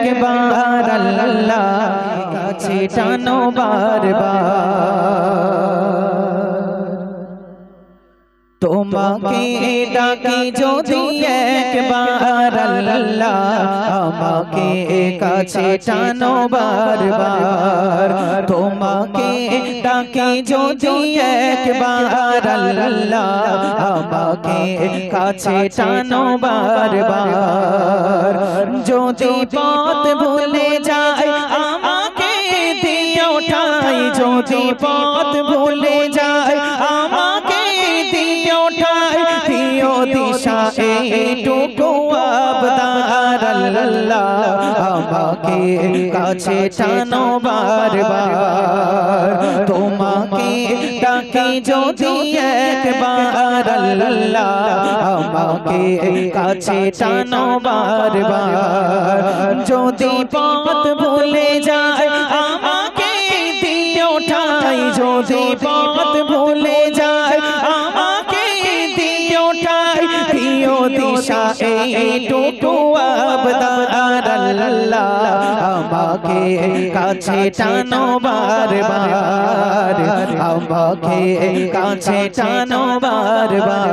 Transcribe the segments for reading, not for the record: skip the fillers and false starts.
একবার আল্লাহ কাছে টানো বারবার তোমাকে ডাকি যদি একবার আল্লাহ আমাকে কাছে টানো বারবার তোমাকে ডাকি যদি একবার আল্লাহ আমাকে কাছে টানো বারবার যদি পথ ভুলে যায় আমাকে দিও ঠাই যদি পথ ভুলে যায় আমাকে দিও ঠাই দিও দিশা এইটুকু আবদার আল্লাহ আমাকে কাছে টানো বারবার তোমাকে ডাকি যদি একবার আল্লাহ আমাকে কাছে টানো বারবার যদি পথ ভুলে যায় আমাকে দিও ঠাই যদি পথ ভুলে যায় আমাকে দিও ঠাই দিও দিশা এইটুকু আবদার আল্লাহ আমাকে কাছে টানো বারবার আমাকে কাছে টানো বারবার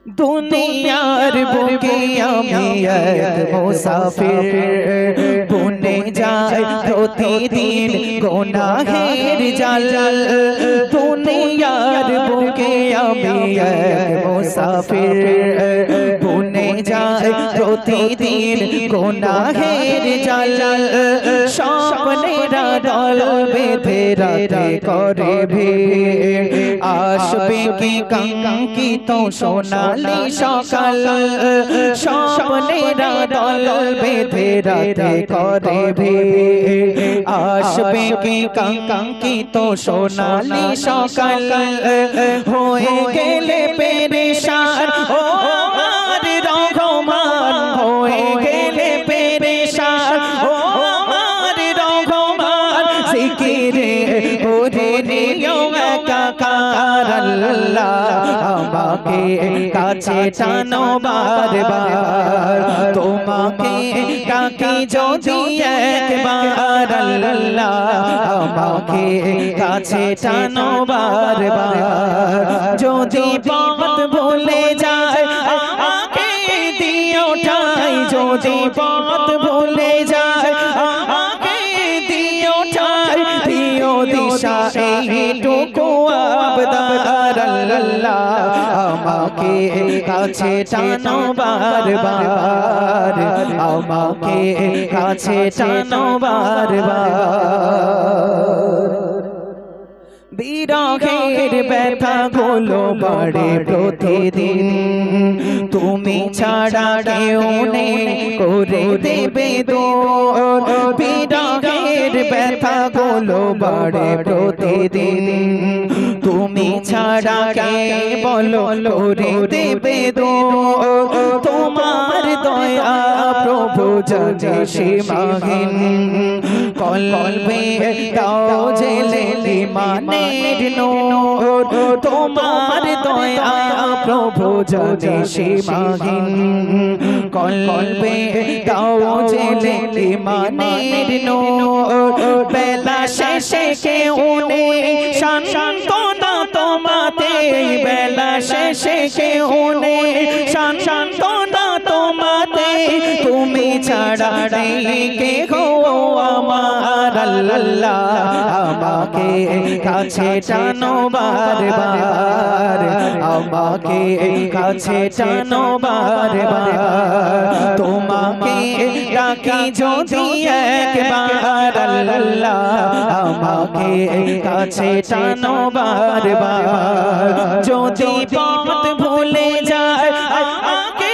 দুনিয়ার বুকে আমি এক মুসাফির বুনে যায় প্রতিদিন গুনাহের জাল দুনিয়ার বুকে আমি এক মুসাফির বুনে যায় প্রতিদিন গুনাহের জাল স্বপ্নেরা দল বেঁধে রাতে করে ভিড় আসবে কি কাঙ্ক্ষিত সোনালি সকাল স্বপ্নেরা দল বেঁধে রাতে করে ভিড় আসবে কি কাঙ্ক্ষিত সোনালি সকাল হয়ে গেলে পেরেশান ও আমার রহমান হয়ে গেলে পেরেশান ও আমার রহমান জিকিরে করে নিও একাকার আল্লাহ আমাকে কাছে টানো বারবার তোমাকে ডাকি যদি একবার আল্লাহ আমাকে কাছে টানো বারবার যদি পথ ভুলে যায় আমাকে দিও ঠাই যদি পথ ভুলে যায় আমাকে দিও ঠাই দিও দিশা এইটুকু আবদার আল্লাহ আমাকে কাছে টানো বারবার আমাকে কাছে টানো বারবার বিরহের ব্যথা গুলো বাড়ে প্রতিদিন তুমি ছাড়া কেউ নেই করে দেবে দূর বিরহের ব্যথা গুলো বাড়ে প্রতিদিন তুমি ছাড়া কে বলো করে দেবে দূর তোমার দয়া প্রভু জানে সীমাহীন কলবে দাও জেলে ইমানের নূর তোমার দয়া প্রভু জানে সীমাহীন কলবে দাও জেলে ইমানের নূর বেলা শেষে কেউ নেই সান্তনা তোমাতে বেলা শেষে কেউ নেই সান্তনা তোমাতে তুমি ছাড়া নেই কেহ আমার আল্লাহ আমাকে কাছে টানো বারবার আমাকে কাছে টানো বারবার তোমাকে ডাকি যদি একবার আল্লাহ আমাকে কাছে টানো বারবার যদি পথ ভুলে যায় আমাকে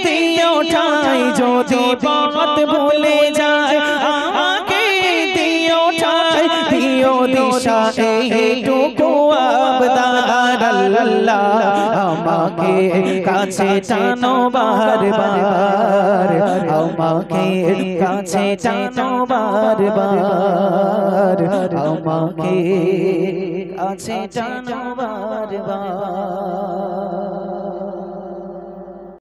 দিও ঠাই যদি পথ ভুলে যায় আমাকে দিও ঠাই দিও দিশা এইটুকু আবদার আল্লাহ আমাকে কাছে টানো বারবার আমাকে কাছে টানো বারবার আমাকে কাছে টানো বারবার